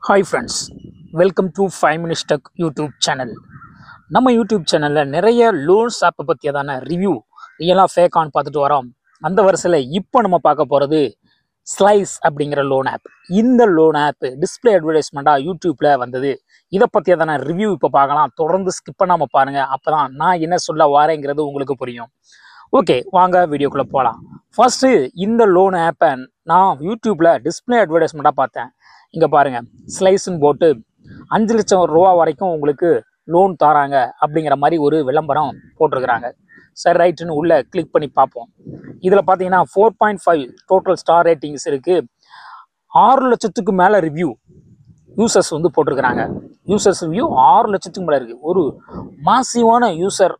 Hi friends, welcome to 5 Minutes Tech YouTube channel. நம்ம YouTube சேனலில் நிறைய லோன்ஸ் ஆப்பை பற்றியதான ரிவ்யூ ரியலாக ஃபேக்கான்னு பார்த்துட்டு வரோம். அந்த வரிசையில் இப்போ நம்ம பார்க்க போகிறது ஸ்லைஸ் அப்படிங்கிற லோன் ஆப். இந்த லோன் ஆப் டிஸ்பிளே அட்வர்டைஸ்மெண்ட்டாக யூடியூப்பில் வந்தது. இதை பற்றியதான ரிவ்யூ இப்போ பார்க்கலாம். தொடர்ந்து ஸ்கிப் பண்ணாமல் பாருங்கள். அப்போ தான் நான் என்ன சொல்ல வரேங்கிறது உங்களுக்கு புரியும். ஓகே, வாங்க வீடியோக்குள்ளே போகலாம். ஃபர்ஸ்ட்டு இந்த லோன் ஆப்பை நான் யூடியூப்பில் டிஸ்பிளே அட்வர்டைஸ்மெண்ட்டாக பார்த்தேன். இங்கே பாருங்கள், ஸ்லைஸ்ன்னு போட்டு 5 லட்சம் ரூபா வரைக்கும் உங்களுக்கு லோன் தராங்க அப்படிங்கிற மாதிரி ஒரு விளம்பரம் போட்டிருக்கிறாங்க. சரி, ரைட்டுன்னு உள்ளே கிளிக் பண்ணி பார்ப்போம். இதில் பார்த்தீங்கன்னா 4.5 டோட்டல் ஸ்டார் ரேட்டிங்ஸ் இருக்குது. 6 லட்சத்துக்கு மேலே ரிவ்யூ யூசர்ஸ் வந்து போட்டிருக்கிறாங்க. யூசர்ஸ் ரிவ்யூ 6 லட்சத்துக்கு மேலே இருக்குது. ஒரு மாசிவான யூசர்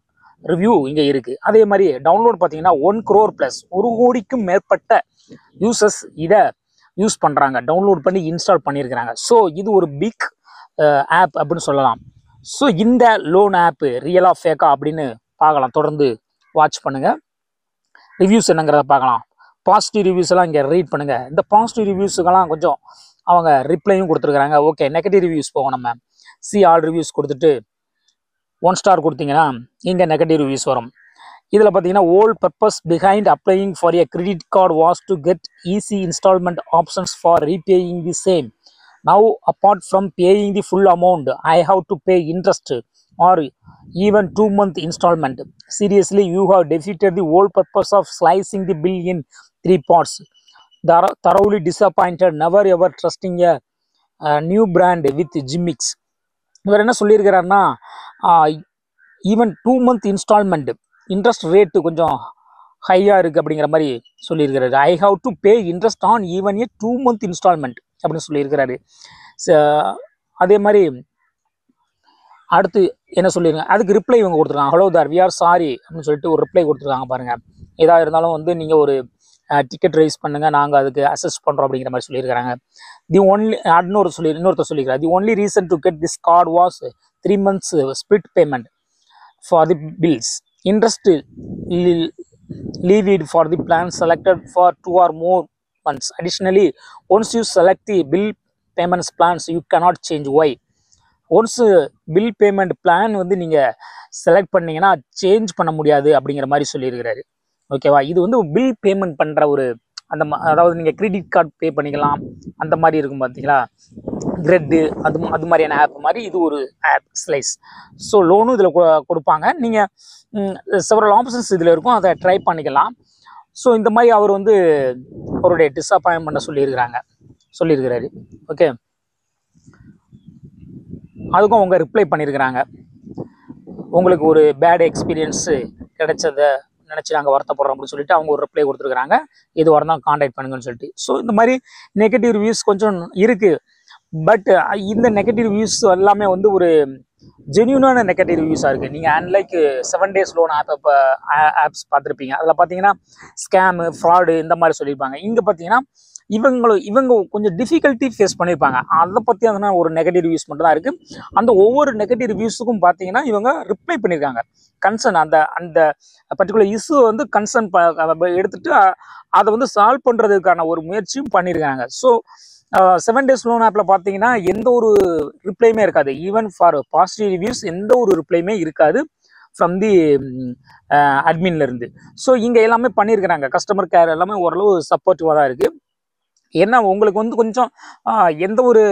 ரிவ்யூ இங்கே இருக்குது. அதே மாதிரி டவுன்லோட் பார்த்தீங்கன்னா 1 crore +, 1 கோடிக்கும் மேற்பட்ட யூசர்ஸ் இதை யூஸ் பண்ணுறாங்க, டவுன்லோட் பண்ணி இன்ஸ்டால் பண்ணியிருக்கிறாங்க. ஸோ இது ஒரு பிக் ஆப் அப்படின்னு சொல்லலாம். ஸோ இந்த லோன் ஆப்பு ரியலாக ஃபேக்கா அப்படின்னு பார்க்கலாம். தொடர்ந்து வாட்ச் பண்ணுங்கள். ரிவ்யூஸ் என்னங்கிறத பார்க்கலாம். பாசிட்டிவ் ரிவ்யூஸ் எல்லாம் இங்கே ரீட் பண்ணுங்கள். இந்த பாசிட்டிவ் ரிவ்யூஸுக்கெல்லாம் கொஞ்சம் அவங்க ரிப்ளையும் கொடுத்துருக்குறாங்க. ஓகே, நெகட்டிவ் ரிவ்யூஸ் போவோம். நம்ம ஆல் ரிவ்யூஸ் கொடுத்துட்டு 1 ஸ்டார் கொடுத்தீங்கன்னா இங்கே நெகட்டிவ் ரிவ்யூஸ் வரும். இதில் பார்த்தீங்கன்னா all purpose behind applying for a credit card was to get easy installment options for repaying the same. Now apart from paying the full amount I have to pay interest or even 2-month installment. Seriously, you have defeated the whole purpose of slicing the bill in 3 parts. Thoroughly disappointed, never ever trusting a new brand with gimmicks. இவர் என்ன சொல்லியிருக்கிறாருன்னா, even 2-month installment interest rate கொஞ்சம் ஹையாக இருக்குது அப்படிங்கிற மாதிரி சொல்லியிருக்கிறாரு. I have to pay interest on even a 2-month installment அப்படின்னு சொல்லியிருக்கிறாரு. அதே மாதிரி அடுத்து என்ன சொல்லியிருக்காங்க, அதுக்கு ரிப்ளை இவங்க கொடுத்துருக்காங்க. ஹலோ தார், வி ஆர் சாரி அப்படின்னு சொல்லிட்டு ஒரு ரிப்ளை கொடுத்துருக்காங்க. பாருங்கள், ஏதாவது இருந்தாலும் வந்து நீங்கள் ஒரு டிக்கெட் ரைஸ் பண்ணுங்கள், நாங்கள் அதுக்கு அசஸ் பண்ணுறோம் அப்படிங்கிற மாதிரி சொல்லியிருக்கிறாங்க. இன்னொருத்தர் சொல்லியிருக்காரு, the only reason to get this card was 3 months split payment for the bills. Interest levied for the plan selected for 2 or more months. Additionally, once you select the bill payments plans, you cannot change. Why? Once bill payment plan வந்து நீங்கள் select பண்ணிங்கன்னா change பண்ண முடியாது அப்படிங்கிற மாதிரி சொல்லியிருக்கிறாரு. ஓகேவா? இது வந்து பில் பேமெண்ட் பண்ணுற ஒரு அதாவது நீங்கள் கிரெடிட் கார்டு பே பண்ணிக்கலாம் அந்த மாதிரி இருக்கும் பார்த்தீங்களா, கிரெட்டு அது மாதிரியான ஆப் மாதிரி இது ஒரு ஆப் ஸ்லைஸ். ஸோ லோனும் இதில் கொடுப்பாங்க. நீங்கள் செவரல் ஆப்ஷன்ஸ் இதில் இருக்கும், அதை ட்ரை பண்ணிக்கலாம். ஸோ இந்த மாதிரி அவர் வந்து அவருடைய டிஸப்பாயின்மெண்ட்டை சொல்லியிருக்கிறாரு. ஓகே, அதுக்கும் அவங்க ரிப்ளை பண்ணியிருக்கிறாங்க. உங்களுக்கு ஒரு பேட் எக்ஸ்பீரியன்ஸு கிடைச்சதை நினச்சி நாங்கள் வருத்தப்படுறோம் அப்படின்னு சொல்லிட்டு அவங்க ஒரு ரிப்ளை கொடுத்துருக்குறாங்க. இது வரை தான் காண்டாக்ட் பண்ணுங்கன்னு சொல்லிட்டு. ஸோ இந்த மாதிரி நெகட்டிவ் ரிவ்யூஸ் கொஞ்சம் இருக்குது. பட் இந்த நெகட்டிவ் ரிவ்யூஸ் எல்லாமே வந்து ஒரு ஜென்யூனான நெகட்டிவ் ரிவ்யூஸாக இருக்குது. நீங்கள் அன்லைக் 7 days லோன் ஆப்ஸ் பார்த்துருப்பீங்க. அதில் பார்த்தீங்கன்னா ஸ்கேமு, ஃப்ராடு இந்த மாதிரி சொல்லியிருப்பாங்க. இங்கே பார்த்தீங்கன்னா இவங்க கொஞ்சம் டிஃபிகல்ட்டி ஃபேஸ் பண்ணியிருப்பாங்க. அதை பற்றி அதனால் ஒரு நெகட்டிவ் ரிவ்யூஸ் மட்டும் தான் இருக்குது. அந்த ஒவ்வொரு நெகட்டிவ் ரிவ்யூஸுக்கும் பார்த்தீங்கன்னா இவங்க ரிப்ளை பண்ணியிருக்காங்க. கன்சர்ன் அந்த பர்டிகுலர் இஷ்யூ வந்து கன்சர்ன் எடுத்துகிட்டு அதை வந்து சால்வ் பண்ணுறதுக்கான ஒரு முயற்சியும் பண்ணியிருக்காங்க. ஸோ 7 days லோன் ஆப்பில் பார்த்தீங்கன்னா எந்த ஒரு ரிப்ளையுமே இருக்காது. ஈவன் ஃபார் பாசிட்டிவ் ரிவ்யூஸ் எந்த ஒரு ரிப்ளையுமே இருக்காது ஃப்ரம் தி அட்மின்லேருந்து. ஸோ இங்கே எல்லாமே பண்ணியிருக்கிறாங்க. கஸ்டமர் கேர் எல்லாமே ஓரளவு சப்போர்ட்டிவாக தான் இருக்குது. ஏன்னா உங்களுக்கு வந்து கொஞ்சம் எந்த ஒரு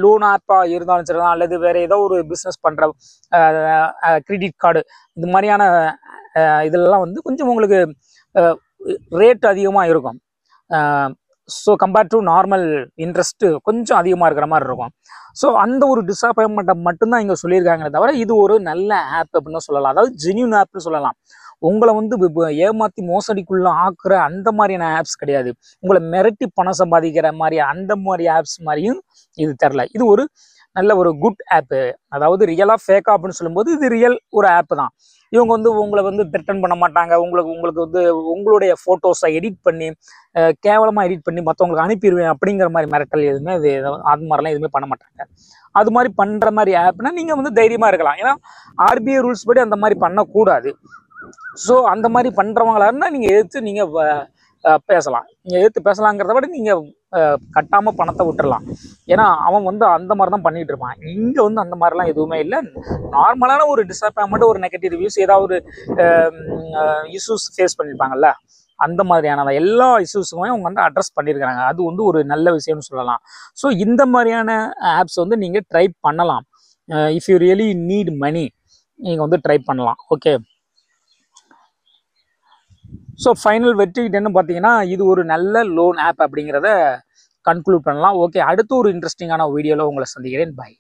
லோன் ஆப்பாக இருந்தாலும் சரி தான், அல்லது வேறு ஏதோ ஒரு பிஸ்னஸ் பண்ணுற கிரெடிட் கார்டு இது மாதிரியான இதெல்லாம் வந்து கொஞ்சம் உங்களுக்கு ரேட் அதிகமாக இருக்கும். So compared to normal interest கொஞ்சம் அதிகமாக இருக்கிற மாதிரி இருக்கும். ஸோ அந்த ஒரு டிஸப்பாயின்மெண்ட்டை மட்டும்தான் இங்கே சொல்லியிருக்காங்களே தவிர இது ஒரு நல்ல ஆப் அப்படின்னு சொல்லலாம். அதாவது ஜென்யூன் ஆப்னு சொல்லலாம். உங்களை வந்து ஏமாற்றி மோசடிக்குள்ளே ஆக்குற அந்த மாதிரியான ஆப்ஸ் கிடையாது. உங்களை மிரட்டி பணம் சம்பாதிக்கிற மாதிரி அந்த மாதிரி ஆப்ஸ் மாதிரியும் இது தெரில. இது ஒரு நல்ல ஒரு குட் ஆப்பு. அதாவது ரியலாக ஃபேக்கா அப்படின்னு சொல்லும்போது இது ரியல் ஒரு ஆப்பு தான். இவங்க வந்து உங்களை வந்து த்ரெட்டன் பண்ண மாட்டாங்க. உங்களுக்கு வந்து உங்களுடைய ஃபோட்டோஸை எடிட் பண்ணி கேவலமாக எடிட் பண்ணி மற்றவங்களுக்கு அனுப்பிடுவேன் அப்படிங்கிற மாதிரி மிரட்டல் எதுவுமே அது மாதிரிலாம் எதுவுமே பண்ண மாட்டாங்க. அது மாதிரி பண்ணுற மாதிரி ஆப்னா நீங்கள் வந்து தைரியமாக இருக்கலாம். ஏன்னா RBI ரூல்ஸ் படி அந்த மாதிரி பண்ணக்கூடாது. ஸோ அந்த மாதிரி பண்ணுறவங்களா இருந்தால் நீங்கள் எதிர்த்து நீங்கள் பேசலாம். நீங்கள் எதிர்த்து பேசலாங்கிறத விட நீங்கள் கட்டாமல் பணத்தை விட்டுறலாம். ஏன்னா அவன் வந்து அந்த மாதிரி தான் பண்ணிகிட்டு இருப்பான். இங்கே வந்து அந்த மாதிரிலாம் எதுவுமே இல்லை. நார்மலான ஒரு டிஸப்பாயின்மெண்ட், ஒரு நெகட்டிவ் ரிவ்யூஸ், ஏதாவது ஒரு இஷ்யூஸ் ஃபேஸ் பண்ணியிருப்பாங்கல்ல, அந்த மாதிரியான எல்லா இஷ்யூஸுமே அவங்க வந்து அட்ரஸ் பண்ணியிருக்கிறாங்க. அது வந்து ஒரு நல்ல விஷயம்னு சொல்லலாம். ஸோ இந்த மாதிரியான ஆப்ஸ் வந்து நீங்கள் ட்ரை பண்ணலாம். If you really need money நீங்கள் வந்து ட்ரை பண்ணலாம். ஓகே. ஸோ ஃபைனல் வெற்றிக்கிட்ட என்ன பார்த்தீங்கன்னா, இது ஒரு நல்ல லோன் ஆப் அப்படிங்கிறத கன்க்ளூட் பண்ணலாம். ஓகே, அடுத்து ஒரு இன்ட்ரெஸ்டிங்கான வீடியோவில் உங்களை சந்திக்கிறேன். பை.